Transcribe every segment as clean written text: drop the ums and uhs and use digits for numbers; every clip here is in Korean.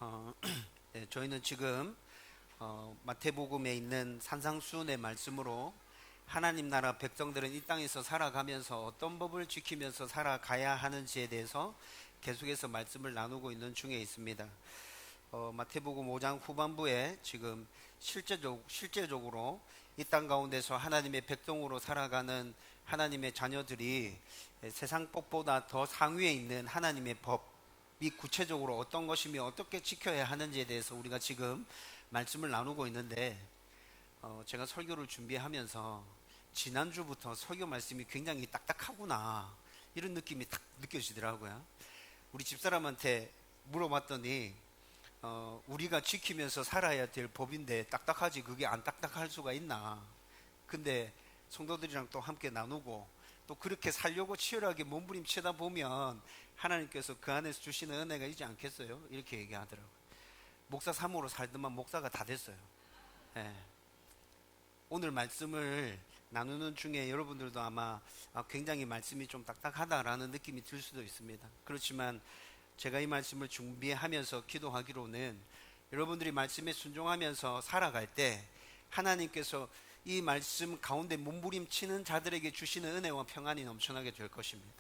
어, 네, 저희는 지금 마태복음에 있는 산상수훈의 말씀으로 하나님 나라 백성들은 이 땅에서 살아가면서 어떤 법을 지키면서 살아가야 하는지에 대해서 계속해서 말씀을 나누고 있는 중에 있습니다. 마태복음 5장 후반부에 지금 실제적으로 이 땅 가운데서 하나님의 백성으로 살아가는 하나님의 자녀들이 세상 법보다 더 상위에 있는 하나님의 법이 구체적으로 어떤 것이며 어떻게 지켜야 하는지에 대해서 우리가 지금 말씀을 나누고 있는데, 제가 설교를 준비하면서 지난주부터 설교 말씀이 굉장히 딱딱하구나 이런 느낌이 딱 느껴지더라고요. 우리 집사람한테 물어봤더니 우리가 지키면서 살아야 될 법인데 딱딱하지 그게 안 딱딱할 수가 있나. 근데 성도들이랑 또 함께 나누고 또 그렇게 살려고 치열하게 몸부림치다 보면 하나님께서 그 안에서 주시는 은혜가 있지 않겠어요? 이렇게 얘기하더라고요. 목사 사모로 살더만 목사가 다 됐어요. 예. 오늘 말씀을 나누는 중에 여러분들도 아마 굉장히 말씀이 좀 딱딱하다라는 느낌이 들 수도 있습니다. 그렇지만 제가 이 말씀을 준비하면서 기도하기로는 여러분들이 말씀에 순종하면서 살아갈 때 하나님께서 이 말씀 가운데 몸부림치는 자들에게 주시는 은혜와 평안이 넘쳐나게 될 것입니다.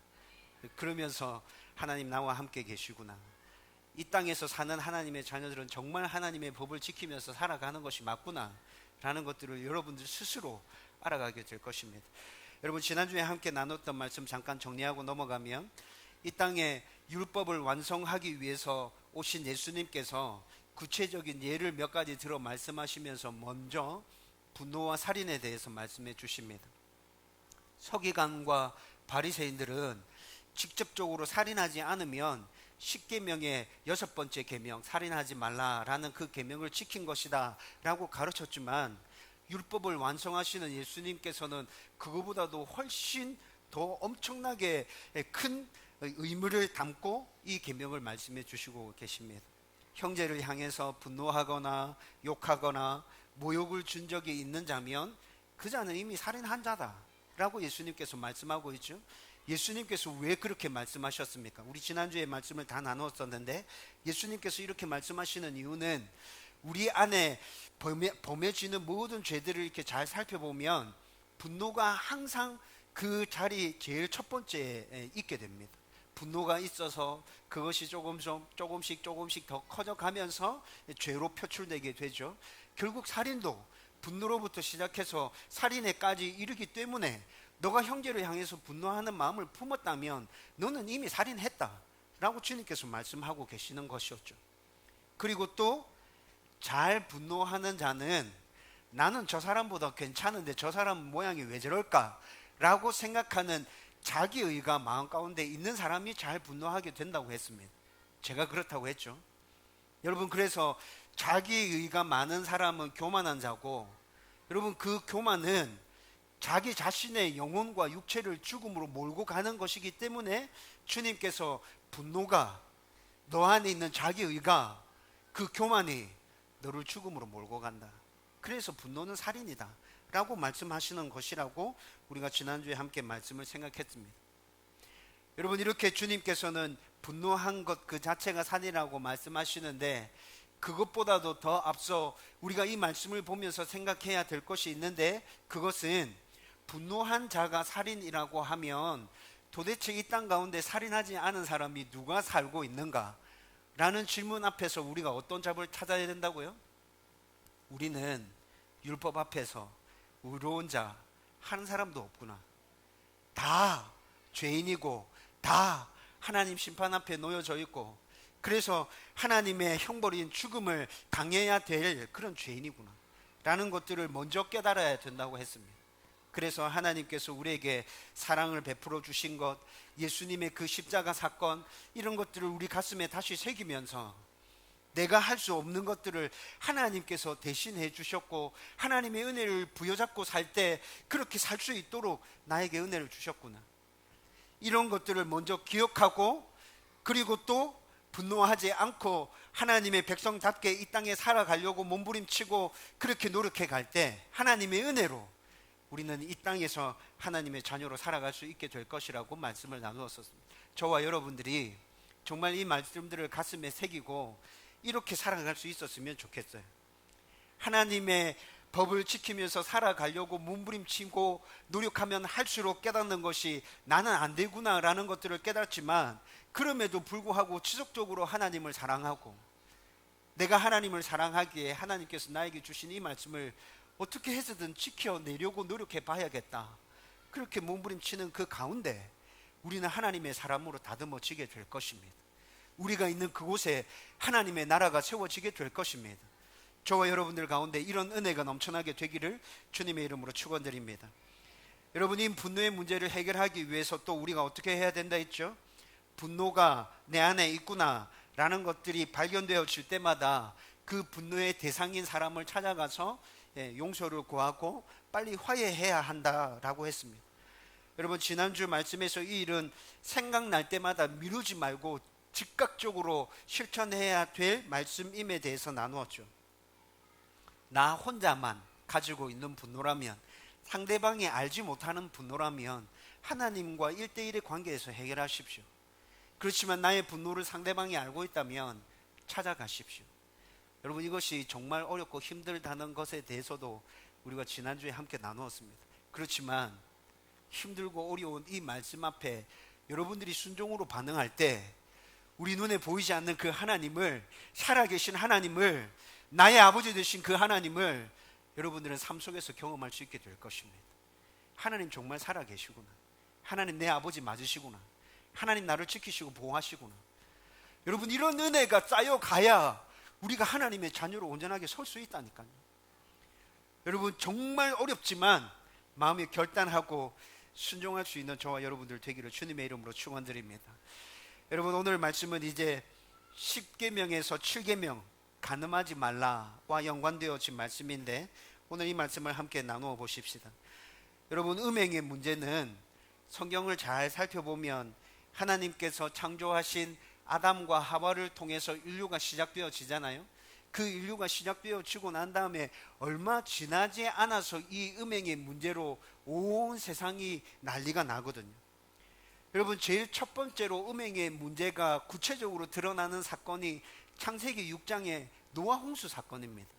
그러면서 하나님 나와 함께 계시구나, 이 땅에서 사는 하나님의 자녀들은 정말 하나님의 법을 지키면서 살아가는 것이 맞구나 라는 것들을 여러분들 스스로 알아가게 될 것입니다. 여러분, 지난주에 함께 나눴던 말씀 잠깐 정리하고 넘어가면, 이 땅에 율법을 완성하기 위해서 오신 예수님께서 구체적인 예를 몇 가지 들어 말씀하시면서 먼저 분노와 살인에 대해서 말씀해 주십니다. 서기관과 바리새인들은 직접적으로 살인하지 않으면 10계명의 6번째 계명, 살인하지 말라라는 그 계명을 지킨 것이다 라고 가르쳤지만, 율법을 완성하시는 예수님께서는 그거보다도 훨씬 더 엄청나게 큰 의무를 담고 이 계명을 말씀해 주시고 계십니다. 형제를 향해서 분노하거나 욕하거나 모욕을 준 적이 있는 자면 그 자는 이미 살인한 자다 라고 예수님께서 말씀하고 있죠. 예수님께서 왜 그렇게 말씀하셨습니까? 우리 지난주에 말씀을 다 나누었었는데, 예수님께서 이렇게 말씀하시는 이유는 우리 안에 범해지는 모든 죄들을 이렇게 잘 살펴보면 분노가 항상 그 자리 제일 첫 번째에 있게 됩니다. 분노가 있어서 그것이 조금씩 더 커져가면서 죄로 표출되게 되죠. 결국 살인도 분노로부터 시작해서 살인에까지 이르기 때문에, 너가 형제를 향해서 분노하는 마음을 품었다면 너는 이미 살인했다 라고 주님께서 말씀하고 계시는 것이었죠. 그리고 또 잘 분노하는 자는 나는 저 사람보다 괜찮은데 저 사람 모양이 왜 저럴까 라고 생각하는 자기의가 마음 가운데 있는 사람이 잘 분노하게 된다고 했습니다. 제가 그렇다고 했죠. 여러분, 그래서 자기의가 많은 사람은 교만한 자고, 여러분, 그 교만은 자기 자신의 영혼과 육체를 죽음으로 몰고 가는 것이기 때문에 주님께서 분노가, 너 안에 있는 자기의가, 그 교만이 너를 죽음으로 몰고 간다, 그래서 분노는 살인이다 라고 말씀하시는 것이라고 우리가 지난주에 함께 말씀을 생각했습니다. 여러분, 이렇게 주님께서는 분노한 것 그 자체가 살인이라고 말씀하시는데, 그것보다도 더 앞서 우리가 이 말씀을 보면서 생각해야 될 것이 있는데, 그것은 분노한 자가 살인이라고 하면 도대체 이 땅 가운데 살인하지 않은 사람이 누가 살고 있는가 라는 질문 앞에서 우리가 어떤 답을 찾아야 된다고요? 우리는 율법 앞에서 의로운 자 한 사람도 없구나, 다 죄인이고 다 하나님 심판 앞에 놓여져 있고, 그래서 하나님의 형벌인 죽음을 당해야 될 그런 죄인이구나 라는 것들을 먼저 깨달아야 된다고 했습니다. 그래서 하나님께서 우리에게 사랑을 베풀어 주신 것, 예수님의 그 십자가 사건, 이런 것들을 우리 가슴에 다시 새기면서 내가 할 수 없는 것들을 하나님께서 대신해 주셨고, 하나님의 은혜를 부여잡고 살 때 그렇게 살 수 있도록 나에게 은혜를 주셨구나, 이런 것들을 먼저 기억하고, 그리고 또 분노하지 않고 하나님의 백성답게 이 땅에 살아가려고 몸부림치고 그렇게 노력해 갈 때 하나님의 은혜로 우리는 이 땅에서 하나님의 자녀로 살아갈 수 있게 될 것이라고 말씀을 나누었습니다. 저와 여러분들이 정말 이 말씀들을 가슴에 새기고 이렇게 살아갈 수 있었으면 좋겠어요. 하나님의 법을 지키면서 살아가려고 몸부림치고 노력하면 할수록 깨닫는 것이 나는 안 되구나라는 것들을 깨닫지만, 그럼에도 불구하고 지속적으로 하나님을 사랑하고 내가 하나님을 사랑하기에 하나님께서 나에게 주신 이 말씀을 어떻게 해서든 지켜내려고 노력해 봐야겠다, 그렇게 몸부림치는 그 가운데 우리는 하나님의 사람으로 다듬어지게 될 것입니다. 우리가 있는 그곳에 하나님의 나라가 세워지게 될 것입니다. 저와 여러분들 가운데 이런 은혜가 넘쳐나게 되기를 주님의 이름으로 축원드립니다. 여러분, 이 분노의 문제를 해결하기 위해서 또 우리가 어떻게 해야 된다 했죠? 분노가 내 안에 있구나 라는 것들이 발견되어질 때마다 그 분노의 대상인 사람을 찾아가서 용서를 구하고 빨리 화해해야 한다라고 했습니다. 여러분, 지난주 말씀에서 이 일은 생각날 때마다 미루지 말고 즉각적으로 실천해야 될 말씀임에 대해서 나누었죠. 나 혼자만 가지고 있는 분노라면, 상대방이 알지 못하는 분노라면 하나님과 1대1의 관계에서 해결하십시오. 그렇지만 나의 분노를 상대방이 알고 있다면 찾아가십시오. 여러분, 이것이 정말 어렵고 힘들다는 것에 대해서도 우리가 지난주에 함께 나누었습니다. 그렇지만 힘들고 어려운 이 말씀 앞에 여러분들이 순종으로 반응할 때 우리 눈에 보이지 않는 그 하나님을, 살아계신 하나님을, 나의 아버지 되신 그 하나님을 여러분들은 삶 속에서 경험할 수 있게 될 것입니다. 하나님 정말 살아계시구나, 하나님 내 아버지 맞으시구나, 하나님 나를 지키시고 보호하시구나. 여러분, 이런 은혜가 쌓여가야 우리가 하나님의 자녀로 온전하게 설 수 있다니까요. 여러분, 정말 어렵지만 마음에 결단하고 순종할 수 있는 저와 여러분들 되기를 주님의 이름으로 축원드립니다. 여러분, 오늘 말씀은 이제 10계명에서 7계명 간음하지 말라와 연관되어진 말씀인데, 오늘 이 말씀을 함께 나누어 보십시다. 여러분, 음행의 문제는 성경을 잘 살펴보면 하나님께서 창조하신 아담과 하와를 통해서 인류가 시작되어지잖아요. 그 인류가 시작되어지고 난 다음에 얼마 지나지 않아서 이 음행의 문제로 온 세상이 난리가 나거든요. 여러분, 제일 첫 번째로 음행의 문제가 구체적으로 드러나는 사건이 창세기 6장의 노아 홍수 사건입니다.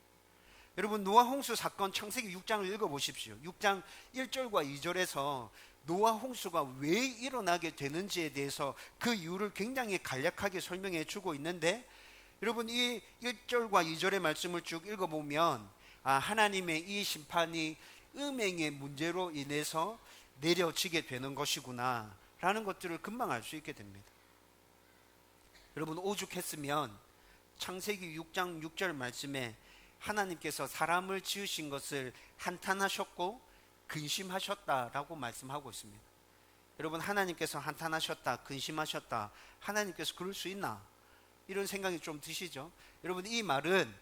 여러분, 노아 홍수 사건 창세기 6장을 읽어보십시오. 6장 1절과 2절에서 노아 홍수가 왜 일어나게 되는지에 대해서 그 이유를 굉장히 간략하게 설명해 주고 있는데, 여러분, 이 1절과 2절의 말씀을 쭉 읽어보면 하나님의 이 심판이 음행의 문제로 인해서 내려지게 되는 것이구나 라는 것들을 금방 알 수 있게 됩니다. 여러분, 오죽했으면 창세기 6장 6절 말씀에 하나님께서 사람을 지으신 것을 한탄하셨고 근심하셨다라고 말씀하고 있습니다. 여러분, 하나님께서 한탄하셨다, 근심하셨다, 하나님께서 그럴 수 있나? 이런 생각이 좀 드시죠? 여러분, 이 말은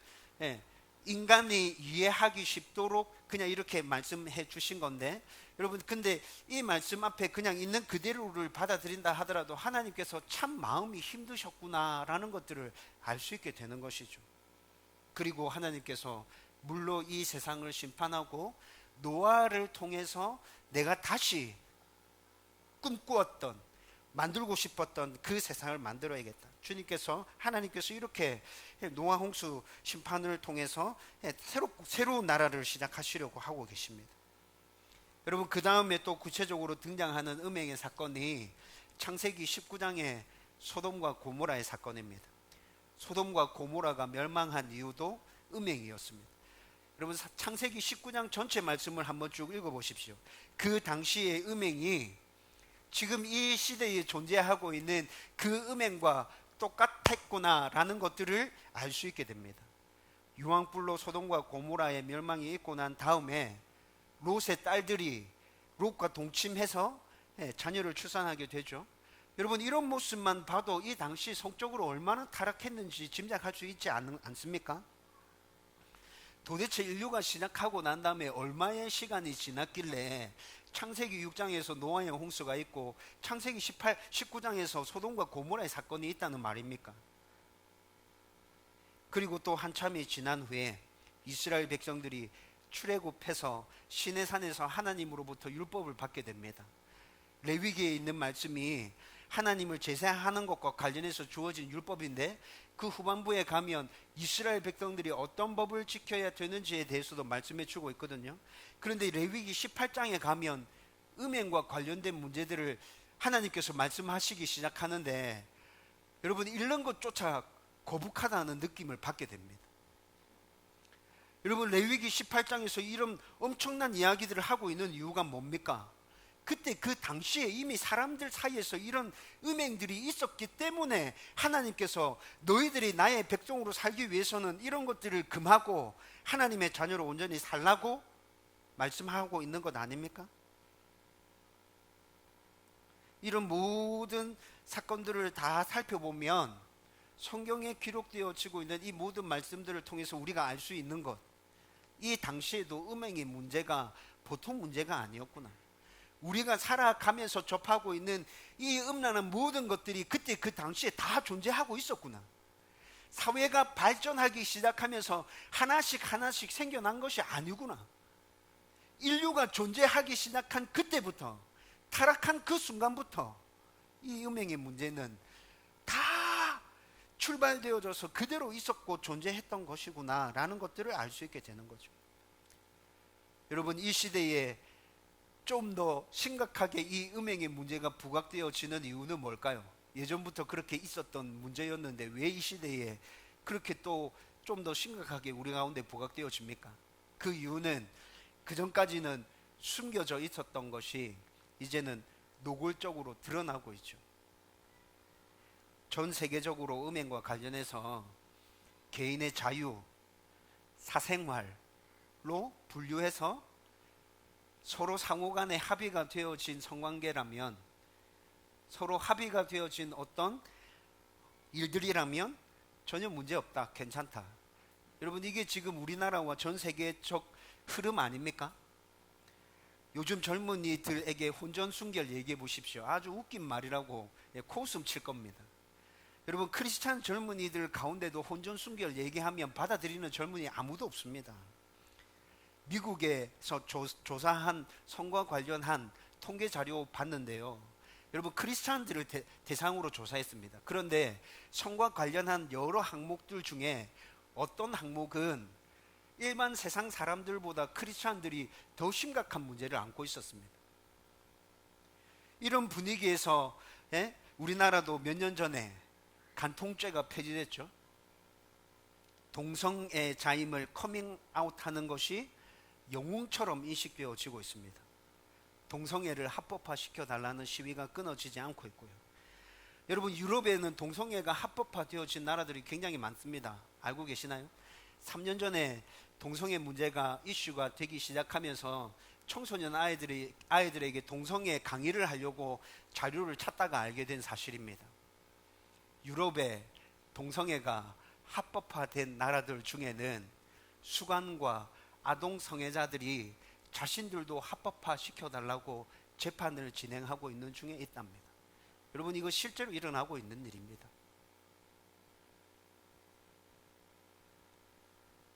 인간이 이해하기 쉽도록 그냥 이렇게 말씀해 주신 건데, 여러분, 근데 이 말씀 앞에 그냥 있는 그대로를 받아들인다 하더라도 하나님께서 참 마음이 힘드셨구나라는 것들을 알 수 있게 되는 것이죠. 그리고 하나님께서 물로 이 세상을 심판하고 노아를 통해서 내가 다시 꿈꾸었던, 만들고 싶었던 그 세상을 만들어야겠다. 하나님께서 이렇게 노아 홍수 심판을 통해서 새로운 나라를 시작하시려고 하고 계십니다. 여러분, 그 다음에 또 구체적으로 등장하는 음행의 사건이 창세기 19장의 소돔과 고모라의 사건입니다. 소돔과 고모라가 멸망한 이유도 음행이었습니다. 여러분, 창세기 19장 전체 말씀을 한번 쭉 읽어보십시오. 그 당시의 음행이 지금 이 시대에 존재하고 있는 그 음행과 똑같았구나라는 것들을 알 수 있게 됩니다. 유황불로 소돔과 고모라의 멸망이 있고 난 다음에 롯의 딸들이 롯과 동침해서 자녀를 출산하게 되죠. 여러분, 이런 모습만 봐도 이 당시 성적으로 얼마나 타락했는지 짐작할 수 있지 않습니까? 도대체 인류가 시작하고 난 다음에 얼마의 시간이 지났길래 창세기 6장에서 노아의 홍수가 있고 창세기 19장에서 소돔과 고모라의 사건이 있다는 말입니까? 그리고 또 한참이 지난 후에 이스라엘 백성들이 출애굽해서 시내산에서 하나님으로부터 율법을 받게 됩니다. 레위기에 있는 말씀이 하나님을 제사하는 것과 관련해서 주어진 율법인데, 그 후반부에 가면 이스라엘 백성들이 어떤 법을 지켜야 되는지에 대해서도 말씀해 주고 있거든요. 그런데 레위기 18장에 가면 음행과 관련된 문제들을 하나님께서 말씀하시기 시작하는데, 여러분 읽는 것조차 거북하다는 느낌을 받게 됩니다. 여러분 레위기 18장에서 이런 엄청난 이야기들을 하고 있는 이유가 뭡니까? 그때 그 당시에 이미 사람들 사이에서 이런 음행들이 있었기 때문에 하나님께서 너희들이 나의 백성으로 살기 위해서는 이런 것들을 금하고 하나님의 자녀로 온전히 살라고 말씀하고 있는 것 아닙니까? 이런 모든 사건들을 다 살펴보면 성경에 기록되어지고 있는 이 모든 말씀들을 통해서 우리가 알 수 있는 것, 이 당시에도 음행의 문제가 보통 문제가 아니었구나. 우리가 살아가면서 접하고 있는 이 음란한 모든 것들이 그때 그 당시에 다 존재하고 있었구나. 사회가 발전하기 시작하면서 하나씩 하나씩 생겨난 것이 아니구나. 인류가 존재하기 시작한 그때부터, 타락한 그 순간부터 이 음행의 문제는 다 출발되어져서 그대로 있었고 존재했던 것이구나 라는 것들을 알 수 있게 되는 거죠. 여러분 이 시대에 좀 더 심각하게 이 음행의 문제가 부각되어지는 이유는 뭘까요? 예전부터 그렇게 있었던 문제였는데 왜 이 시대에 그렇게 또 좀 더 심각하게 우리 가운데 부각되어집니까? 그 이유는 그전까지는 숨겨져 있었던 것이 이제는 노골적으로 드러나고 있죠. 전 세계적으로 음행과 관련해서 개인의 자유, 사생활로 분류해서 서로 상호간에 합의가 되어진 성관계라면, 서로 합의가 되어진 어떤 일들이라면 전혀 문제없다, 괜찮다. 여러분 이게 지금 우리나라와 전 세계적 흐름 아닙니까? 요즘 젊은이들에게 혼전순결 얘기해 보십시오. 아주 웃긴 말이라고 코웃음 칠 겁니다. 여러분 크리스찬 젊은이들 가운데도 혼전순결 얘기하면 받아들이는 젊은이 아무도 없습니다. 미국에서 조사한 성과 관련한 통계 자료 봤는데요, 여러분 크리스찬들을 대상으로 조사했습니다. 그런데 성과 관련한 여러 항목들 중에 어떤 항목은 일반 세상 사람들보다 크리스찬들이 더 심각한 문제를 안고 있었습니다. 이런 분위기에서 우리나라도 몇 년 전에 간통죄가 폐지됐죠. 동성애 자임을 커밍아웃하는 것이 영웅처럼 인식되어지고 있습니다. 동성애를 합법화시켜달라는 시위가 끊어지지 않고 있고요. 여러분 유럽에는 동성애가 합법화되어진 나라들이 굉장히 많습니다. 알고 계시나요? 3년 전에 동성애 문제가 이슈가 되기 시작하면서 청소년 아이들에게 동성애 강의를 하려고 자료를 찾다가 알게 된 사실입니다. 유럽에 동성애가 합법화된 나라들 중에는 수간과 아동 성애자들이 자신들도 합법화 시켜달라고 재판을 진행하고 있는 중에 있답니다. 여러분 이거 실제로 일어나고 있는 일입니다.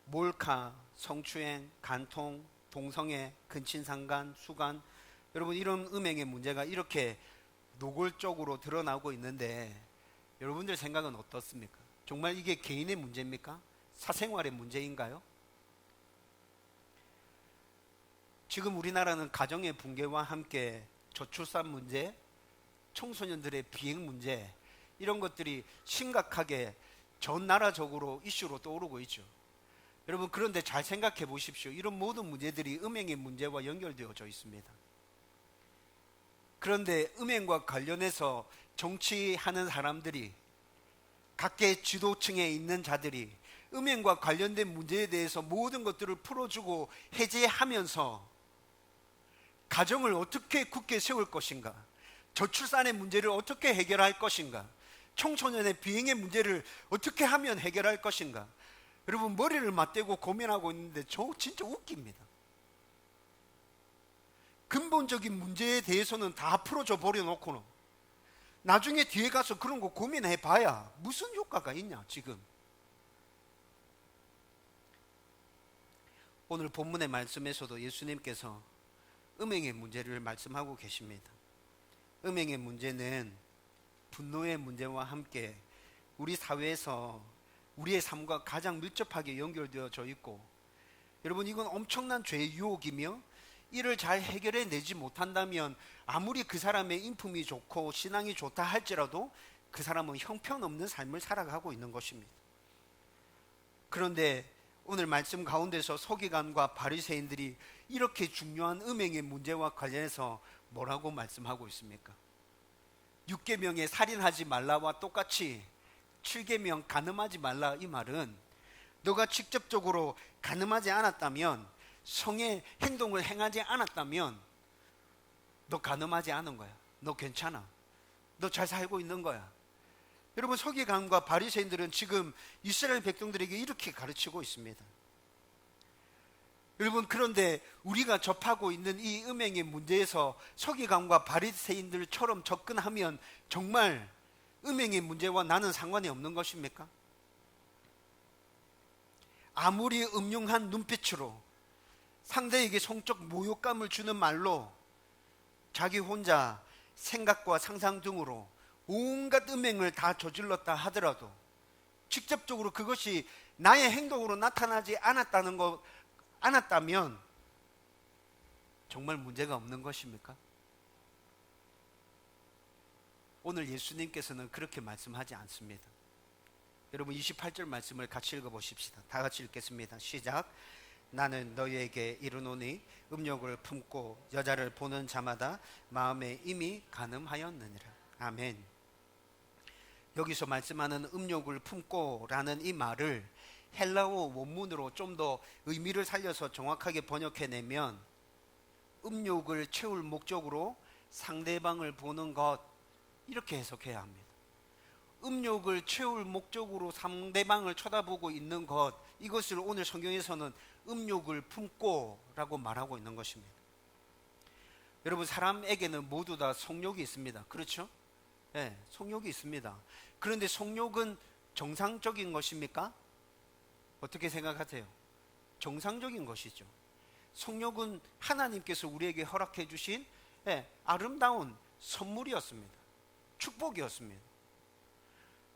몰카, 성추행, 간통, 동성애, 근친상간, 수간, 여러분 이런 음행의 문제가 이렇게 노골적으로 드러나고 있는데 여러분들 생각은 어떻습니까? 정말 이게 개인의 문제입니까? 사생활의 문제인가요? 지금 우리나라는 가정의 붕괴와 함께 저출산 문제, 청소년들의 비행 문제, 이런 것들이 심각하게 전 나라적으로 이슈로 떠오르고 있죠. 여러분 그런데 잘 생각해 보십시오. 이런 모든 문제들이 음행의 문제와 연결되어져 있습니다. 그런데 음행과 관련해서 정치하는 사람들이, 각계 지도층에 있는 자들이 음행과 관련된 문제에 대해서 모든 것들을 풀어주고 해제하면서 가정을 어떻게 굳게 세울 것인가, 저출산의 문제를 어떻게 해결할 것인가, 청소년의 비행의 문제를 어떻게 하면 해결할 것인가, 여러분 머리를 맞대고 고민하고 있는데 저 진짜 웃깁니다. 근본적인 문제에 대해서는 다 풀어줘 버려놓고는 나중에 뒤에 가서 그런 거 고민해 봐야 무슨 효과가 있냐. 지금 오늘 본문의 말씀에서도 예수님께서 음행의 문제를 말씀하고 계십니다. 음행의 문제는 분노의 문제와 함께 우리 사회에서 우리의 삶과 가장 밀접하게 연결되어져 있고, 여러분 이건 엄청난 죄의 유혹이며 이를 잘 해결해 내지 못한다면 아무리 그 사람의 인품이 좋고 신앙이 좋다 할지라도 그 사람은 형편없는 삶을 살아가고 있는 것입니다. 그런데 오늘 말씀 가운데서 서기관과 바리새인들이 이렇게 중요한 음행의 문제와 관련해서 뭐라고 말씀하고 있습니까? 6계명에 살인하지 말라와 똑같이 7계명 간음하지 말라, 이 말은 너가 직접적으로 간음하지 않았다면, 성의 행동을 행하지 않았다면 너 간음하지 않은 거야. 너 괜찮아. 너 잘 살고 있는 거야. 여러분 서기관과 바리새인들은 지금 이스라엘 백성들에게 이렇게 가르치고 있습니다. 여러분 그런데 우리가 접하고 있는 이 음행의 문제에서 서기관과 바리새인들처럼 접근하면 정말 음행의 문제와 나는 상관이 없는 것입니까? 아무리 음흉한 눈빛으로 상대에게 성적 모욕감을 주는 말로 자기 혼자 생각과 상상 등으로 온갖 음행을 다 저질렀다 하더라도 직접적으로 그것이 나의 행동으로 나타나지 않았다면 정말 문제가 없는 것입니까? 오늘 예수님께서는 그렇게 말씀하지 않습니다. 여러분 28절 말씀을 같이 읽어보십시다. 다 같이 읽겠습니다. 시작. 나는 너희에게 이르노니 음욕을 품고 여자를 보는 자마다 마음에 이미 간음하였느니라. 아멘. 여기서 말씀하는 음욕을 품고 라는 이 말을 헬라어 원문으로 좀 더 의미를 살려서 정확하게 번역해내면 음욕을 채울 목적으로 상대방을 보는 것, 이렇게 해석해야 합니다. 음욕을 채울 목적으로 상대방을 쳐다보고 있는 것, 이것을 오늘 성경에서는 음욕을 품고 라고 말하고 있는 것입니다. 여러분 사람에게는 모두 다 성욕이 있습니다. 그렇죠? 네, 성욕이 있습니다. 그런데 성욕은 정상적인 것입니까? 어떻게 생각하세요? 정상적인 것이죠. 성욕은 하나님께서 우리에게 허락해 주신 아름다운 선물이었습니다. 축복이었습니다.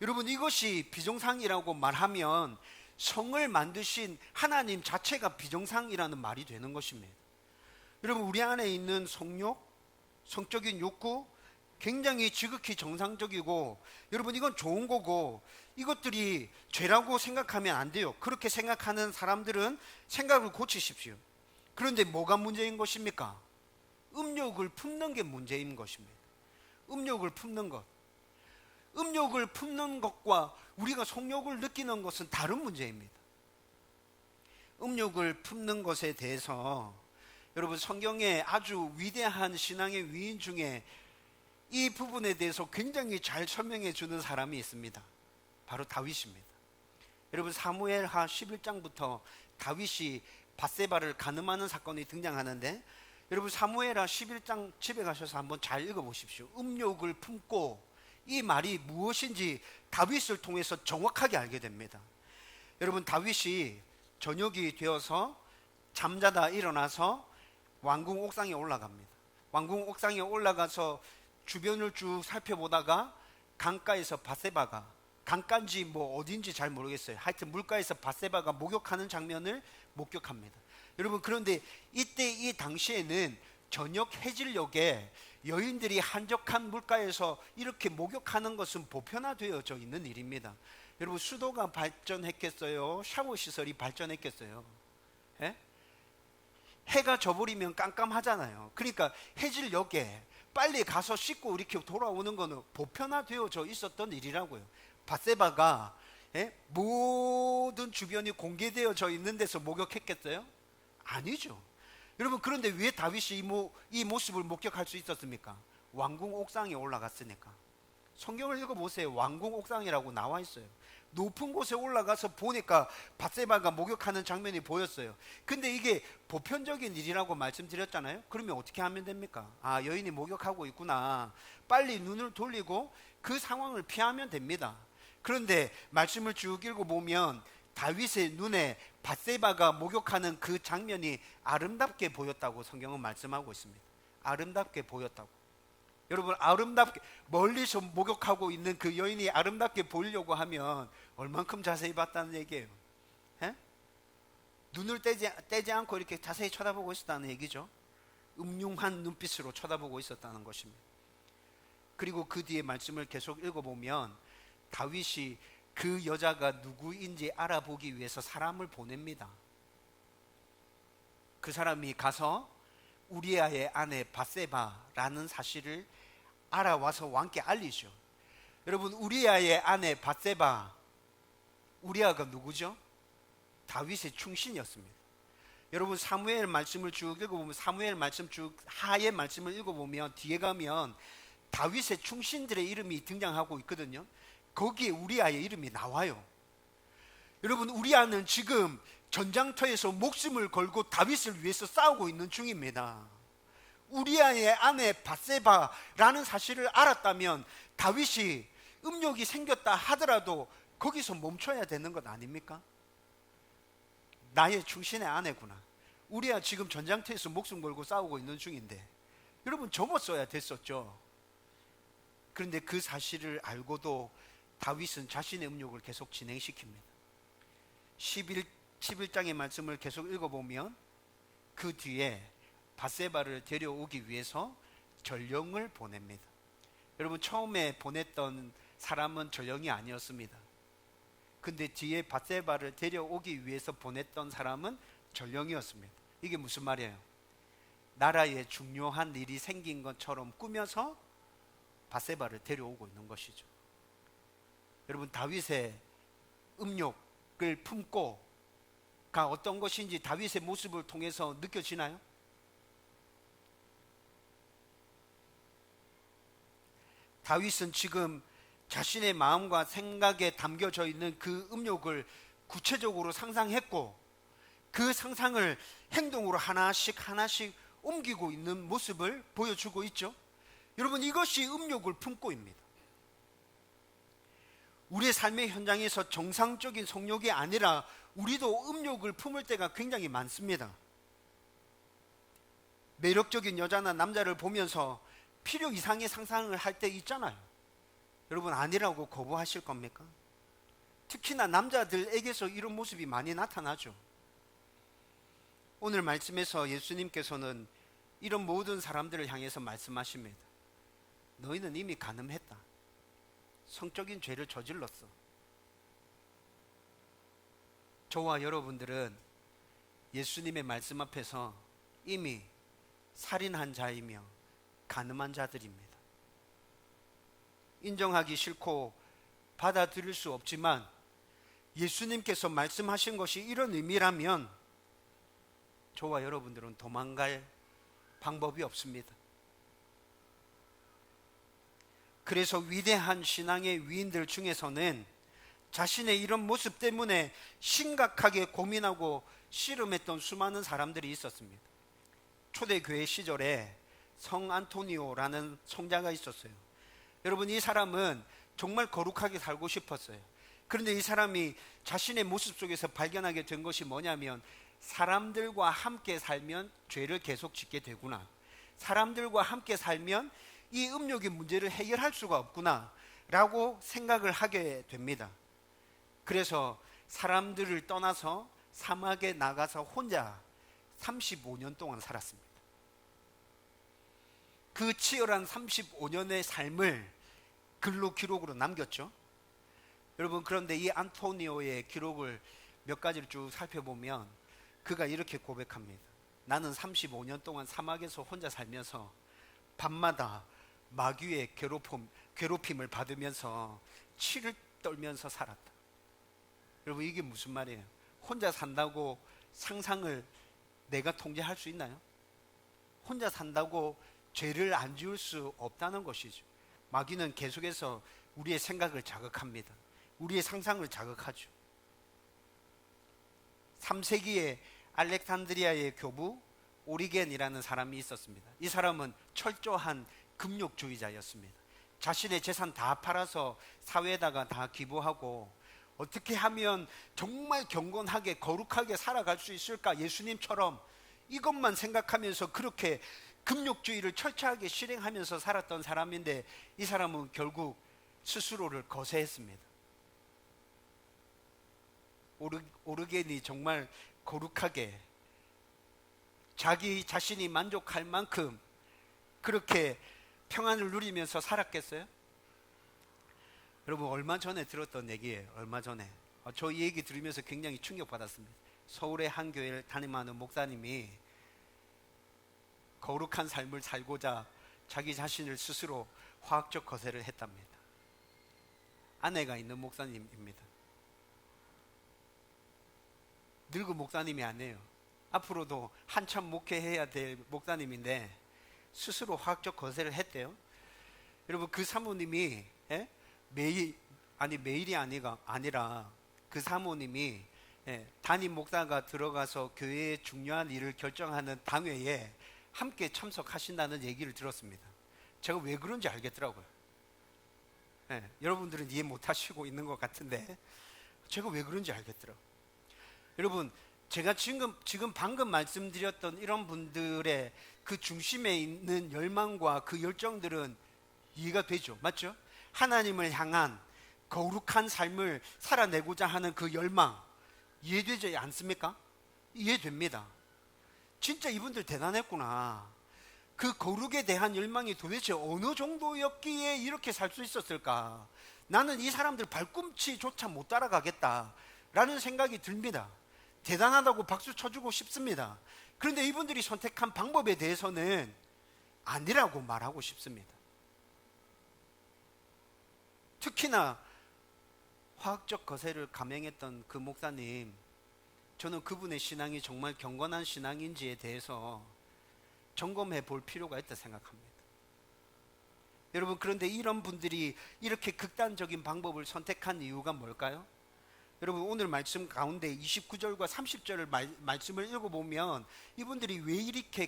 여러분 이것이 비정상이라고 말하면 성을 만드신 하나님 자체가 비정상이라는 말이 되는 것입니다. 여러분 우리 안에 있는 성욕, 성적인 욕구 굉장히 지극히 정상적이고, 여러분 이건 좋은 거고 이것들이 죄라고 생각하면 안 돼요. 그렇게 생각하는 사람들은 생각을 고치십시오. 그런데 뭐가 문제인 것입니까? 음욕을 품는 게 문제인 것입니다. 음욕을 품는 것. 음욕을 품는 것과 우리가 성욕을 느끼는 것은 다른 문제입니다. 음욕을 품는 것에 대해서 여러분 성경에 아주 위대한 신앙의 위인 중에 이 부분에 대해서 굉장히 잘 설명해 주는 사람이 있습니다. 바로 다윗입니다. 여러분 사무엘하 11장부터 다윗이 밧세바를 간음하는 사건이 등장하는데, 여러분 사무엘하 11장 집에 가셔서 한번 잘 읽어보십시오. 음욕을 품고 이 말이 무엇인지 다윗을 통해서 정확하게 알게 됩니다. 여러분 다윗이 저녁이 되어서 잠자다 일어나서 왕궁 옥상에 올라갑니다. 왕궁 옥상에 올라가서 주변을 쭉 살펴보다가 강가에서 밧세바가, 강가인지 뭐 어딘지 잘 모르겠어요. 하여튼 물가에서 밧세바가 목욕하는 장면을 목격합니다. 여러분 그런데 이때 이 당시에는 저녁 해질녘에 여인들이 한적한 물가에서 이렇게 목욕하는 것은 보편화되어져 있는 일입니다. 여러분 수도가 발전했겠어요? 샤워 시설이 발전했겠어요? 예? 해가 져버리면 깜깜하잖아요. 그러니까 해질녘에 빨리 가서 씻고 이렇게 돌아오는 것은 보편화되어져 있었던 일이라고요. 밧세바가 모든 주변이 공개되어져 있는 데서 목욕했겠어요? 아니죠. 여러분 그런데 왜 다윗이 이 모습을 목격할 수 있었습니까? 왕궁 옥상에 올라갔으니까. 성경을 읽어보세요. 왕궁 옥상이라고 나와 있어요. 높은 곳에 올라가서 보니까 밧세바가 목욕하는 장면이 보였어요. 근데 이게 보편적인 일이라고 말씀드렸잖아요. 그러면 어떻게 하면 됩니까? 아, 여인이 목욕하고 있구나. 빨리 눈을 돌리고 그 상황을 피하면 됩니다. 그런데 말씀을 쭉 읽어보면 다윗의 눈에 밧세바가 목욕하는 그 장면이 아름답게 보였다고 성경은 말씀하고 있습니다. 아름답게 보였다고. 여러분, 아름답게 멀리서 목욕하고 있는 그 여인이 아름답게 보이려고 하면 얼만큼 자세히 봤다는 얘기예요. 에? 눈을 떼지 않고 이렇게 자세히 쳐다보고 있었다는 얘기죠. 음흉한 눈빛으로 쳐다보고 있었다는 것입니다. 그리고 그 뒤에 말씀을 계속 읽어보면 다윗이 그 여자가 누구인지 알아보기 위해서 사람을 보냅니다. 그 사람이 가서 우리아의 아내 밧세바라는 사실을 알아와서 왕께 알리죠. 여러분, 우리아의 아내 밧세바, 우리아가 누구죠? 다윗의 충신이었습니다. 여러분, 사무엘 말씀을 쭉 읽어보면, 사무엘 말씀 쭉 하의 말씀을 읽어보면 뒤에 가면 다윗의 충신들의 이름이 등장하고 있거든요. 거기에 우리아의 이름이 나와요. 여러분, 우리아는 지금 전장터에서 목숨을 걸고 다윗을 위해서 싸우고 있는 중입니다. 우리아의 아내 밧세바라는 사실을 알았다면 다윗이 음욕이 생겼다 하더라도 거기서 멈춰야 되는 것 아닙니까? 나의 충신의 아내구나. 우리야 지금 전장터에서 목숨 걸고 싸우고 있는 중인데, 여러분, 접었어야 됐었죠. 그런데 그 사실을 알고도 다윗은 자신의 음욕을 계속 진행시킵니다. 11장의 말씀을 계속 읽어보면 그 뒤에 밧세바를 데려오기 위해서 전령을 보냅니다. 여러분, 처음에 보냈던 사람은 전령이 아니었습니다. 근데 뒤에 밧세바를 데려오기 위해서 보냈던 사람은 전령이었습니다. 이게 무슨 말이에요? 나라에 중요한 일이 생긴 것처럼 꾸며서 밧세바를 데려오고 있는 것이죠. 여러분, 다윗의 음욕을 품고가 어떤 것인지 다윗의 모습을 통해서 느껴지나요? 다윗은 지금 자신의 마음과 생각에 담겨져 있는 그 음욕을 구체적으로 상상했고, 그 상상을 행동으로 하나씩 옮기고 있는 모습을 보여주고 있죠. 여러분, 이것이 음욕을 품고입니다. 우리의 삶의 현장에서 정상적인 성욕이 아니라 우리도 음욕을 품을 때가 굉장히 많습니다. 매력적인 여자나 남자를 보면서 필요 이상의 상상을 할 때 있잖아요. 여러분, 아니라고 거부하실 겁니까? 특히나 남자들에게서 이런 모습이 많이 나타나죠. 오늘 말씀에서 예수님께서는 이런 모든 사람들을 향해서 말씀하십니다. 너희는 이미 간음했다. 성적인 죄를 저질렀어. 저와 여러분들은 예수님의 말씀 앞에서 이미 살인한 자이며 간음한 자들입니다. 인정하기 싫고 받아들일 수 없지만 예수님께서 말씀하신 것이 이런 의미라면 저와 여러분들은 도망갈 방법이 없습니다. 그래서 위대한 신앙의 위인들 중에서는 자신의 이런 모습 때문에 심각하게 고민하고 씨름했던 수많은 사람들이 있었습니다. 초대교회 시절에 성 안토니오라는 성자가 있었어요. 여러분, 이 사람은 정말 거룩하게 살고 싶었어요. 그런데 이 사람이 자신의 모습 속에서 발견하게 된 것이 뭐냐면, 사람들과 함께 살면 죄를 계속 짓게 되구나, 사람들과 함께 살면 이 음욕의 문제를 해결할 수가 없구나 라고 생각을 하게 됩니다. 그래서 사람들을 떠나서 사막에 나가서 혼자 35년 동안 살았습니다. 그 치열한 35년의 삶을 글로 기록으로 남겼죠. 여러분, 그런데 이 안토니오의 기록을 몇 가지를 쭉 살펴보면 그가 이렇게 고백합니다. 나는 35년 동안 사막에서 혼자 살면서 밤마다 마귀의 괴롭힘을 받으면서 치를 떨면서 살았다. 여러분, 이게 무슨 말이에요? 혼자 산다고 상상을 내가 통제할 수 있나요? 혼자 산다고 죄를 안 지을 수 없다는 것이죠. 마귀는 계속해서 우리의 생각을 자극합니다. 우리의 상상을 자극하죠. 3세기에 알렉산드리아의 교부 오리겐이라는 사람이 있었습니다. 이 사람은 철저한 금욕주의자였습니다. 자신의 재산 다 팔아서 사회에다가 다 기부하고 어떻게 하면 정말 경건하게 거룩하게 살아갈 수 있을까, 예수님처럼, 이것만 생각하면서 그렇게 금욕주의를 철저하게 실행하면서 살았던 사람인데 이 사람은 결국 스스로를 거세했습니다. 오르겐이 정말 거룩하게 자기 자신이 만족할 만큼 그렇게 평안을 누리면서 살았겠어요? 여러분, 얼마 전에 들었던 얘기예요. 얼마 전에 저 이 얘기 들으면서 굉장히 충격받았습니다. 서울의 한 교회를 담임하는 목사님이 거룩한 삶을 살고자 자기 자신을 스스로 화학적 거세를 했답니다. 아내가 있는 목사님입니다. 늙은 목사님이 아니에요. 앞으로도 한참 목회해야 될 목사님인데 스스로 화학적 거세를 했대요. 여러분, 그 사모님이 매일이 아니라 그 사모님이 담임 목사가 들어가서 교회의 중요한 일을 결정하는 당회에 함께 참석하신다는 얘기를 들었습니다. 제가 왜 그런지 알겠더라고요. 여러분들은 이해 못하시고 있는 것 같은데 제가 왜 그런지 알겠더라고요. 여러분, 제가 지금 방금 말씀드렸던 이런 분들의 그 중심에 있는 열망과 그 열정들은 이해가 되죠. 맞죠? 하나님을 향한 거룩한 삶을 살아내고자 하는 그 열망 이해되지 않습니까? 이해됩니다. 진짜 이분들 대단했구나. 그 거룩에 대한 열망이 도대체 어느 정도였기에 이렇게 살 수 있었을까? 나는 이 사람들 발꿈치조차 못 따라가겠다라는 생각이 듭니다. 대단하다고 박수 쳐주고 싶습니다. 그런데 이분들이 선택한 방법에 대해서는 아니라고 말하고 싶습니다. 특히나 화학적 거세를 감행했던 그 목사님, 저는 그분의 신앙이 정말 경건한 신앙인지에 대해서 점검해 볼 필요가 있다 생각합니다. 여러분, 그런데 이런 분들이 이렇게 극단적인 방법을 선택한 이유가 뭘까요? 여러분, 오늘 말씀 가운데 29절과 30절을 말씀을 읽어보면 이분들이 왜 이렇게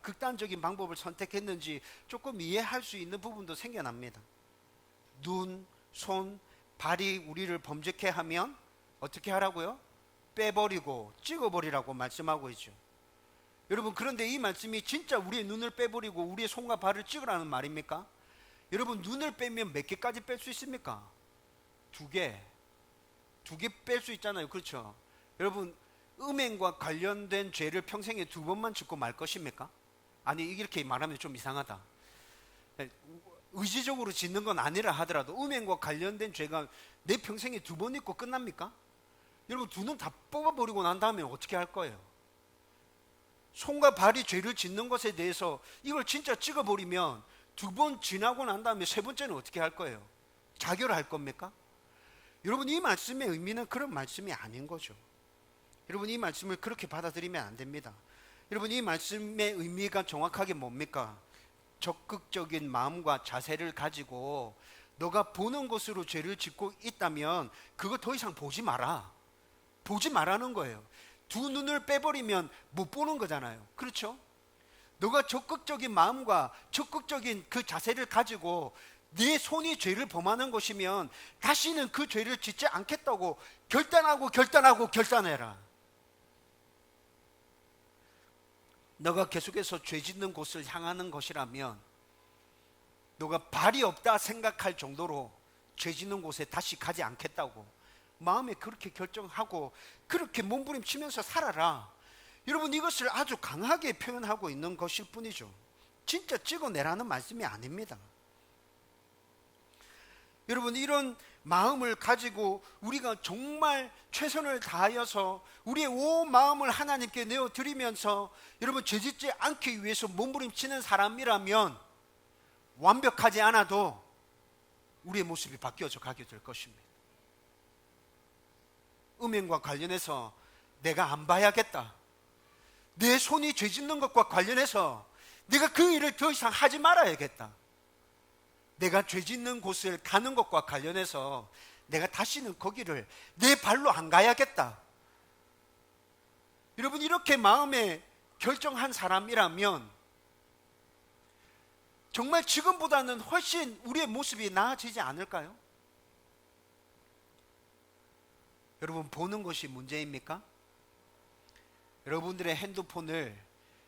극단적인 방법을 선택했는지 조금 이해할 수 있는 부분도 생겨납니다. 눈, 손, 발이 우리를 범죄케 하면 어떻게 하라고요? 빼버리고 찍어버리라고 말씀하고 있죠. 여러분, 그런데 이 말씀이 진짜 우리의 눈을 빼버리고 우리의 손과 발을 찍으라는 말입니까? 여러분, 눈을 빼면 몇 개까지 뺄 수 있습니까? 두 개 뺄 수 있잖아요. 그렇죠? 여러분, 음행과 관련된 죄를 평생에 2번만 짓고 말 것입니까? 아니, 이렇게 말하면 좀 이상하다. 의지적으로 짓는 건 아니라 하더라도 음행과 관련된 죄가 내 평생에 2번 있고 끝납니까? 여러분, 두 눈 다 뽑아버리고 난 다음에 어떻게 할 거예요? 손과 발이 죄를 짓는 것에 대해서 이걸 진짜 찍어버리면 2번 지나고 난 다음에 3번째는 어떻게 할 거예요? 자결할 겁니까? 여러분, 이 말씀의 의미는 그런 말씀이 아닌 거죠. 여러분, 이 말씀을 그렇게 받아들이면 안 됩니다. 여러분, 이 말씀의 의미가 정확하게 뭡니까? 적극적인 마음과 자세를 가지고 너가 보는 것으로 죄를 짓고 있다면 그거 더 이상 보지 마라. 보지 말라는 거예요. 두 눈을 빼버리면 못 보는 거잖아요. 그렇죠? 너가 적극적인 마음과 적극적인 그 자세를 가지고 네 손이 죄를 범하는 것이면 다시는 그 죄를 짓지 않겠다고 결단해라. 너가 계속해서 죄 짓는 곳을 향하는 것이라면 너가 발이 없다 생각할 정도로 죄 짓는 곳에 다시 가지 않겠다고 마음에 그렇게 결정하고 그렇게 몸부림치면서 살아라. 여러분, 이것을 아주 강하게 표현하고 있는 것일 뿐이죠. 진짜 찍어내라는 말씀이 아닙니다. 여러분, 이런 마음을 가지고 우리가 정말 최선을 다하여서 우리의 온 마음을 하나님께 내어드리면서 여러분, 죄짓지 않기 위해서 몸부림치는 사람이라면 완벽하지 않아도 우리의 모습이 바뀌어져 가게 될 것입니다. 음행과 관련해서 내가 안 봐야겠다. 내 손이 죄짓는 것과 관련해서 내가 그 일을 더 이상 하지 말아야겠다. 내가 죄짓는 곳을 가는 것과 관련해서 내가 다시는 거기를 내 발로 안 가야겠다. 여러분, 이렇게 마음에 결정한 사람이라면 정말 지금보다는 훨씬 우리의 모습이 나아지지 않을까요? 여러분, 보는 것이 문제입니까? 여러분들의 핸드폰을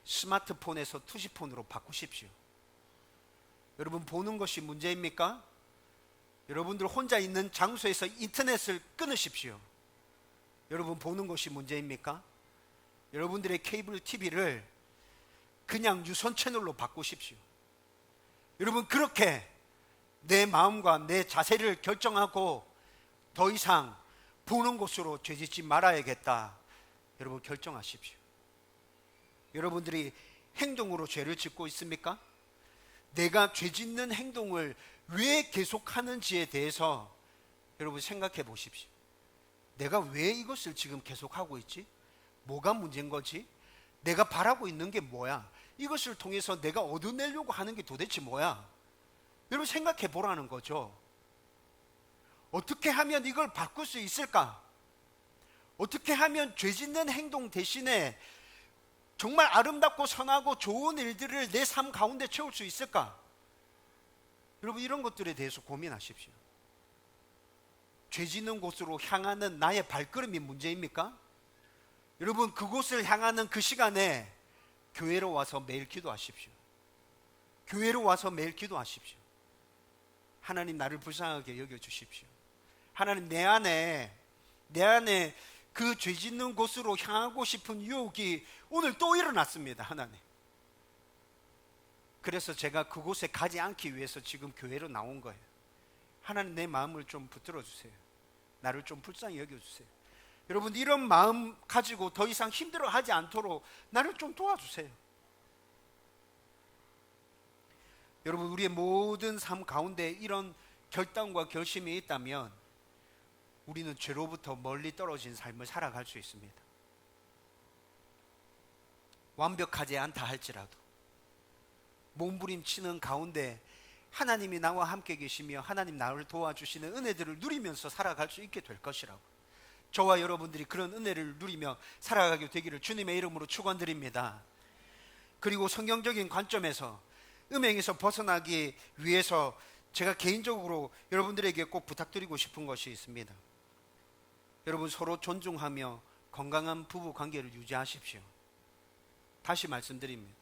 스마트폰에서 투지폰으로 바꾸십시오. 여러분, 보는 것이 문제입니까? 여러분들 혼자 있는 장소에서 인터넷을 끊으십시오. 여러분, 보는 것이 문제입니까? 여러분들의 케이블 TV를 그냥 유선 채널로 바꾸십시오. 여러분, 그렇게 내 마음과 내 자세를 결정하고 더 이상 보는 곳으로 죄짓지 말아야겠다, 여러분 결정하십시오. 여러분들이 행동으로 죄를 짓고 있습니까? 내가 죄 짓는 행동을 왜 계속하는지에 대해서 여러분 생각해 보십시오. 내가 왜 이것을 지금 계속하고 있지? 뭐가 문제인 거지? 내가 바라고 있는 게 뭐야? 이것을 통해서 내가 얻어내려고 하는 게 도대체 뭐야? 여러분 생각해 보라는 거죠. 어떻게 하면 이걸 바꿀 수 있을까? 어떻게 하면 죄 짓는 행동 대신에 정말 아름답고 선하고 좋은 일들을 내 삶 가운데 채울 수 있을까? 여러분, 이런 것들에 대해서 고민하십시오. 죄 짓는 곳으로 향하는 나의 발걸음이 문제입니까? 여러분, 그곳을 향하는 그 시간에 교회로 와서 매일 기도하십시오. 교회로 와서 매일 기도하십시오. 하나님, 나를 불쌍하게 여겨주십시오. 하나님, 내 안에 그 죄 짓는 곳으로 향하고 싶은 유혹이 오늘 또 일어났습니다. 하나님, 그래서 제가 그곳에 가지 않기 위해서 지금 교회로 나온 거예요. 하나님, 내 마음을 좀 붙들어 주세요. 나를 좀 불쌍히 여겨주세요. 여러분, 이런 마음 가지고 더 이상 힘들어하지 않도록 나를 좀 도와주세요. 여러분, 우리의 모든 삶 가운데 이런 결단과 결심이 있다면 우리는 죄로부터 멀리 떨어진 삶을 살아갈 수 있습니다. 완벽하지 않다 할지라도 몸부림치는 가운데 하나님이 나와 함께 계시며 하나님 나를 도와주시는 은혜들을 누리면서 살아갈 수 있게 될 것이라고, 저와 여러분들이 그런 은혜를 누리며 살아가게 되기를 주님의 이름으로 축원드립니다. 그리고 성경적인 관점에서 음행에서 벗어나기 위해서 제가 개인적으로 여러분들에게 꼭 부탁드리고 싶은 것이 있습니다. 여러분, 서로 존중하며 건강한 부부 관계를 유지하십시오. 다시 말씀드립니다.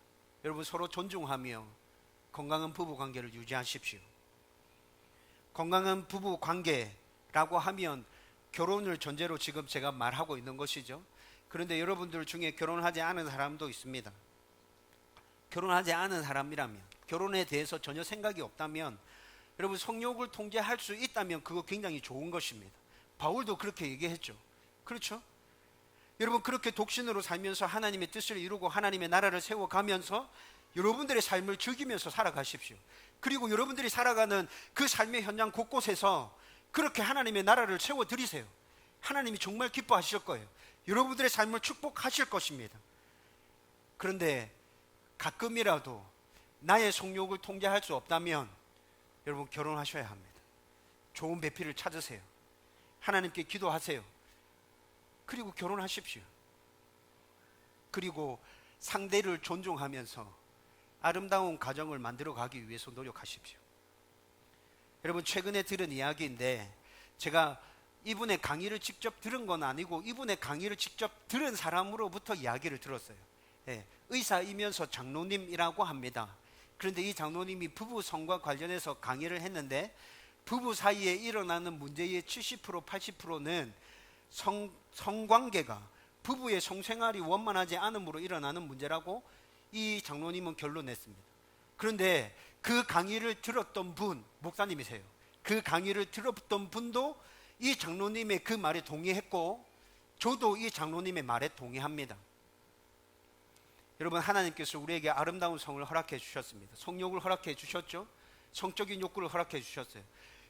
여러분, 서로 존중하며 건강한 부부 관계를 유지하십시오. 건강한 부부 관계라고 하면 결혼을 전제로 지금 제가 말하고 있는 것이죠. 그런데 여러분들 중에 결혼하지 않은 사람도 있습니다. 결혼하지 않은 사람이라면, 결혼에 대해서 전혀 생각이 없다면, 여러분 성욕을 통제할 수 있다면 그거 굉장히 좋은 것입니다. 바울도 그렇게 얘기했죠. 그렇죠? 여러분, 그렇게 독신으로 살면서 하나님의 뜻을 이루고 하나님의 나라를 세워가면서 여러분들의 삶을 즐기면서 살아가십시오. 그리고 여러분들이 살아가는 그 삶의 현장 곳곳에서 그렇게 하나님의 나라를 세워드리세요. 하나님이 정말 기뻐하실 거예요. 여러분들의 삶을 축복하실 것입니다. 그런데 가끔이라도 나의 성욕을 통제할 수 없다면 여러분, 결혼하셔야 합니다. 좋은 배필을 찾으세요. 하나님께 기도하세요. 그리고 결혼하십시오. 그리고 상대를 존중하면서 아름다운 가정을 만들어 가기 위해서 노력하십시오. 여러분, 최근에 들은 이야기인데, 제가 이분의 강의를 직접 들은 건 아니고 이분의 강의를 직접 들은 사람으로부터 이야기를 들었어요. 의사이면서 장로님이라고 합니다. 그런데 이 장로님이 부부성과 관련해서 강의를 했는데, 부부 사이에 일어나는 문제의 70% 80%는 성관계가, 부부의 성생활이 원만하지 않음으로 일어나는 문제라고 이 장로님은 결론냈습니다. 그런데 그 강의를 들었던 분, 목사님이세요. 그 강의를 들었던 분도 이 장로님의 그 말에 동의했고, 저도 이 장로님의 말에 동의합니다. 여러분, 하나님께서 우리에게 아름다운 성을 허락해 주셨습니다. 성욕을 허락해 주셨죠. 성적인 욕구를 허락해 주셨어요.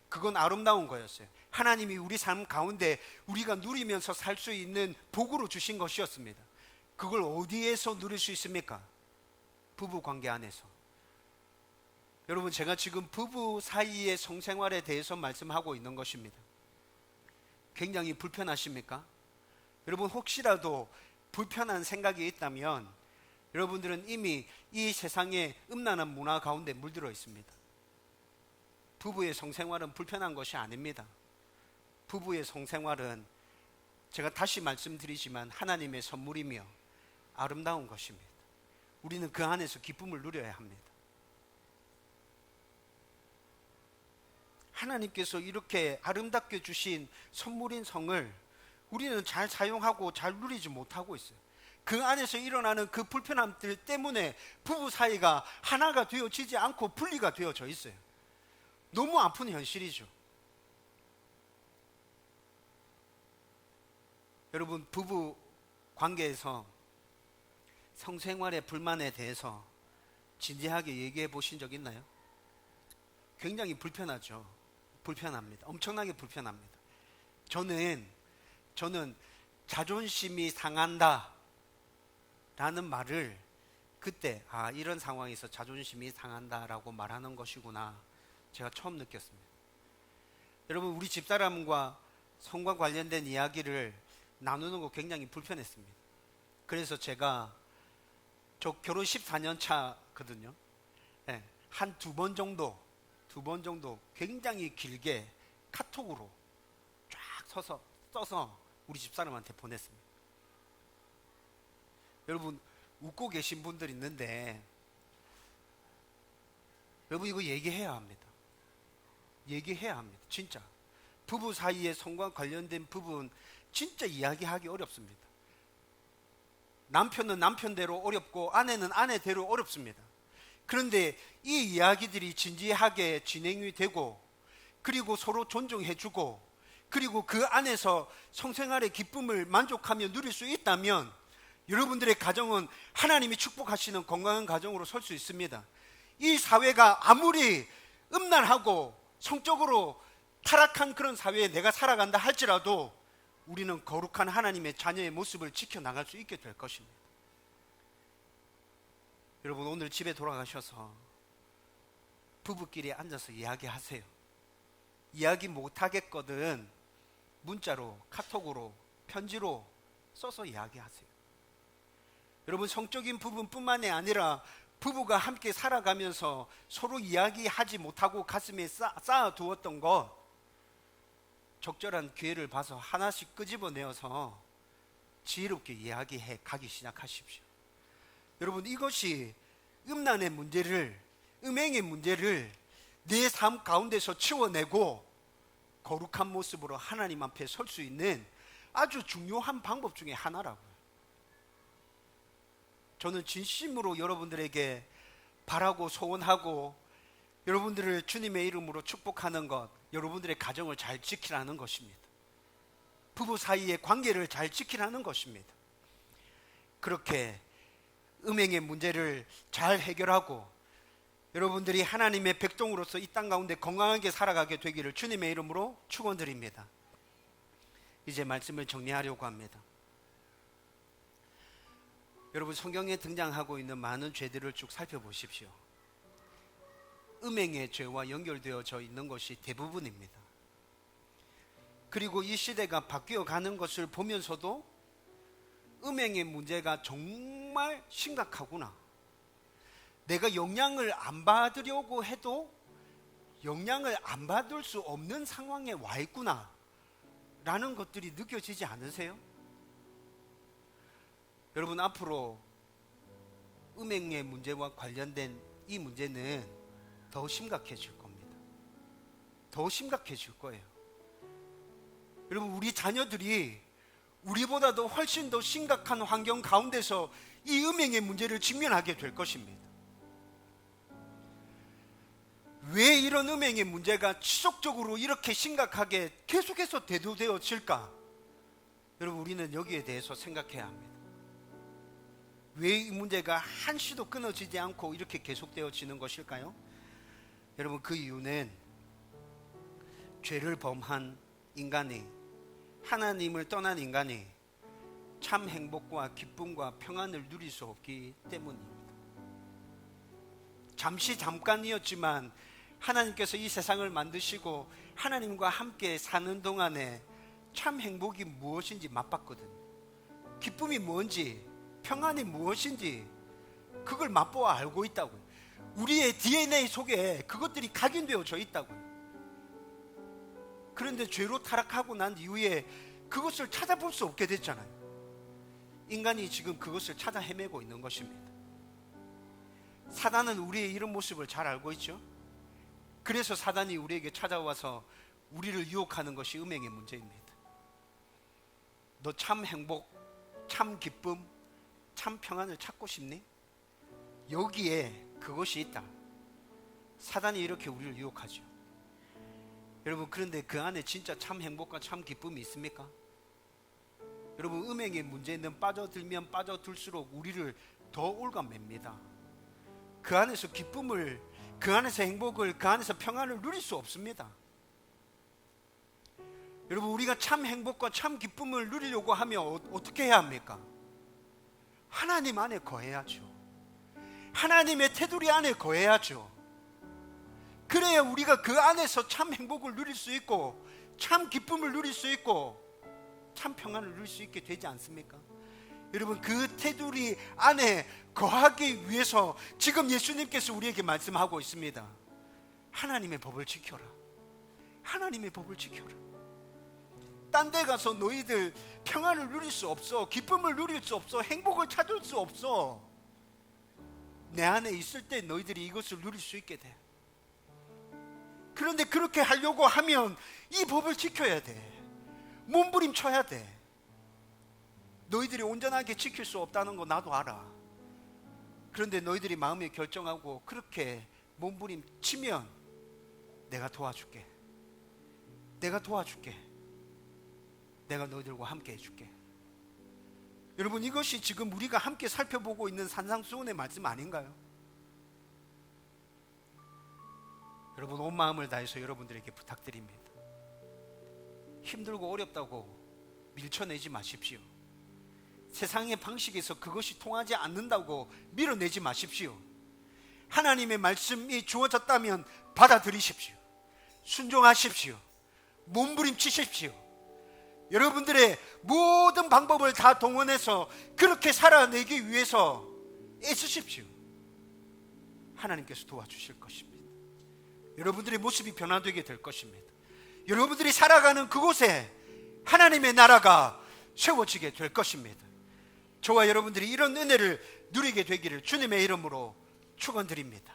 그건 아름다운 거였어요. 하나님이 우리 삶 가운데 우리가 누리면서 살 수 있는 복으로 주신 것이었습니다. 그걸 어디에서 누릴 수 있습니까? 부부 관계 안에서. 여러분, 제가 지금 부부 사이의 성생활에 대해서 말씀하고 있는 것입니다. 굉장히 불편하십니까? 여러분, 혹시라도 불편한 생각이 있다면 여러분들은 이미 이 세상의 음란한 문화 가운데 물들어 있습니다. 부부의 성생활은 불편한 것이 아닙니다. 부부의 성생활은 제가 다시 말씀드리지만 하나님의 선물이며 아름다운 것입니다. 우리는 그 안에서 기쁨을 누려야 합니다. 하나님께서 이렇게 아름답게 주신 선물인 성을 우리는 잘 사용하고 잘 누리지 못하고 있어요. 그 안에서 일어나는 그 불편함들 때문에 부부 사이가 하나가 되어지지 않고 분리가 되어져 있어요. 너무 아픈 현실이죠. 여러분, 부부 관계에서 성생활의 불만에 대해서 진지하게 얘기해 보신 적 있나요? 굉장히 불편하죠. 불편합니다. 엄청나게 불편합니다. 저는 자존심이 상한다 라는 말을 그때 이런 상황에서 자존심이 상한다라고 말하는 것이구나 제가 처음 느꼈습니다. 여러분, 우리 집사람과 성과 관련된 이야기를 나누는 거 굉장히 불편했습니다. 그래서 제가 저 결혼 14년 차거든요. 네, 한 두 번 정도 굉장히 길게 카톡으로 쫙 써서 우리 집사람한테 보냈습니다. 여러분, 웃고 계신 분들 있는데 여러분, 이거 얘기해야 합니다. 얘기해야 합니다. 진짜 부부 사이의 성과 관련된 부분 진짜 이야기하기 어렵습니다. 남편은 남편대로 어렵고 아내는 아내대로 어렵습니다. 그런데 이 이야기들이 진지하게 진행이 되고, 그리고 서로 존중해주고, 그리고 그 안에서 성생활의 기쁨을 만족하며 누릴 수 있다면 여러분들의 가정은 하나님이 축복하시는 건강한 가정으로 설 수 있습니다. 이 사회가 아무리 음란하고 성적으로 타락한 그런 사회에 내가 살아간다 할지라도 우리는 거룩한 하나님의 자녀의 모습을 지켜나갈 수 있게 될 것입니다. 여러분, 오늘 집에 돌아가셔서 부부끼리 앉아서 이야기하세요. 이야기 못하겠거든 문자로, 카톡으로, 편지로 써서 이야기하세요. 여러분, 성적인 부분뿐만이 아니라 부부가 함께 살아가면서 서로 이야기하지 못하고 가슴에 쌓아두었던 것, 적절한 기회를 봐서 하나씩 끄집어내어서 지혜롭게 이야기해 가기 시작하십시오. 여러분, 이것이 음란의 문제를, 음행의 문제를 내 삶 가운데서 치워내고 거룩한 모습으로 하나님 앞에 설 수 있는 아주 중요한 방법 중에 하나라고요. 저는 진심으로 여러분들에게 바라고 소원하고 여러분들을 주님의 이름으로 축복하는 것, 여러분들의 가정을 잘 지키라는 것입니다. 부부 사이의 관계를 잘 지키라는 것입니다. 그렇게 음행의 문제를 잘 해결하고 여러분들이 하나님의 백성으로서 이 땅 가운데 건강하게 살아가게 되기를 주님의 이름으로 축원드립니다. 이제 말씀을 정리하려고 합니다. 여러분, 성경에 등장하고 있는 많은 죄들을 쭉 살펴보십시오. 음행의 죄와 연결되어져 있는 것이 대부분입니다. 그리고 이 시대가 바뀌어 가는 것을 보면서도 음행의 문제가 정말 심각하구나, 내가 영향을 안 받으려고 해도 영향을 안 받을 수 없는 상황에 와 있구나 라는 것들이 느껴지지 않으세요? 여러분, 앞으로 음행의 문제와 관련된 이 문제는 더 심각해질 겁니다. 더 심각해질 거예요. 여러분, 우리 자녀들이 우리보다도 훨씬 더 심각한 환경 가운데서 이 음행의 문제를 직면하게 될 것입니다. 왜 이런 음행의 문제가 지속적으로 이렇게 심각하게 계속해서 대두되어질까? 여러분, 우리는 여기에 대해서 생각해야 합니다. 왜 이 문제가 한시도 끊어지지 않고 이렇게 계속되어지는 것일까요? 여러분, 그 이유는 죄를 범한 인간이, 하나님을 떠난 인간이 참 행복과 기쁨과 평안을 누릴 수 없기 때문입니다. 잠깐이었지만 하나님께서 이 세상을 만드시고 하나님과 함께 사는 동안에 참 행복이 무엇인지 맛봤거든요. 기쁨이 뭔지, 평안이 무엇인지 그걸 맛보아 알고 있다고요. 우리의 DNA 속에 그것들이 각인되어져 있다고요. 그런데 죄로 타락하고 난 이후에 그것을 찾아볼 수 없게 됐잖아요. 인간이 지금 그것을 찾아 헤매고 있는 것입니다. 사단은 우리의 이런 모습을 잘 알고 있죠. 그래서 사단이 우리에게 찾아와서 우리를 유혹하는 것이 음행의 문제입니다. 너 참 행복, 참 기쁨, 참 평안을 찾고 싶니? 여기에 그것이 있다. 사단이 이렇게 우리를 유혹하죠. 여러분, 그런데 그 안에 진짜 참 행복과 참 기쁨이 있습니까? 여러분, 음행의 문제는 빠져들면 빠져들수록 우리를 더 올가맵니다. 그 안에서 기쁨을, 그 안에서 행복을, 그 안에서 평안을 누릴 수 없습니다. 여러분, 우리가 참 행복과 참 기쁨을 누리려고 하면 어떻게 해야 합니까? 하나님 안에 거해야죠. 하나님의 테두리 안에 거해야죠. 그래야 우리가 그 안에서 참 행복을 누릴 수 있고, 참 기쁨을 누릴 수 있고, 참 평안을 누릴 수 있게 되지 않습니까? 여러분, 그 테두리 안에 거하기 위해서 지금 예수님께서 우리에게 말씀하고 있습니다. 하나님의 법을 지켜라. 하나님의 법을 지켜라. 딴 데 가서 너희들 평안을 누릴 수 없어, 기쁨을 누릴 수 없어, 행복을 찾을 수 없어. 내 안에 있을 때 너희들이 이것을 누릴 수 있게 돼. 그런데 그렇게 하려고 하면 이 법을 지켜야 돼. 몸부림쳐야 돼. 너희들이 온전하게 지킬 수 없다는 거 나도 알아. 그런데 너희들이 마음에 결정하고 그렇게 몸부림치면 내가 도와줄게. 내가 도와줄게. 내가 너희들과 함께 해줄게. 여러분, 이것이 지금 우리가 함께 살펴보고 있는 산상수훈의 말씀 아닌가요? 여러분, 온 마음을 다해서 여러분들에게 부탁드립니다. 힘들고 어렵다고 밀쳐내지 마십시오. 세상의 방식에서 그것이 통하지 않는다고 밀어내지 마십시오. 하나님의 말씀이 주어졌다면 받아들이십시오. 순종하십시오. 몸부림치십시오. 여러분들의 모든 방법을 다 동원해서 그렇게 살아내기 위해서 애쓰십시오. 하나님께서 도와주실 것입니다. 여러분들의 모습이 변화되게 될 것입니다. 여러분들이 살아가는 그곳에 하나님의 나라가 세워지게 될 것입니다. 저와 여러분들이 이런 은혜를 누리게 되기를 주님의 이름으로 축원드립니다.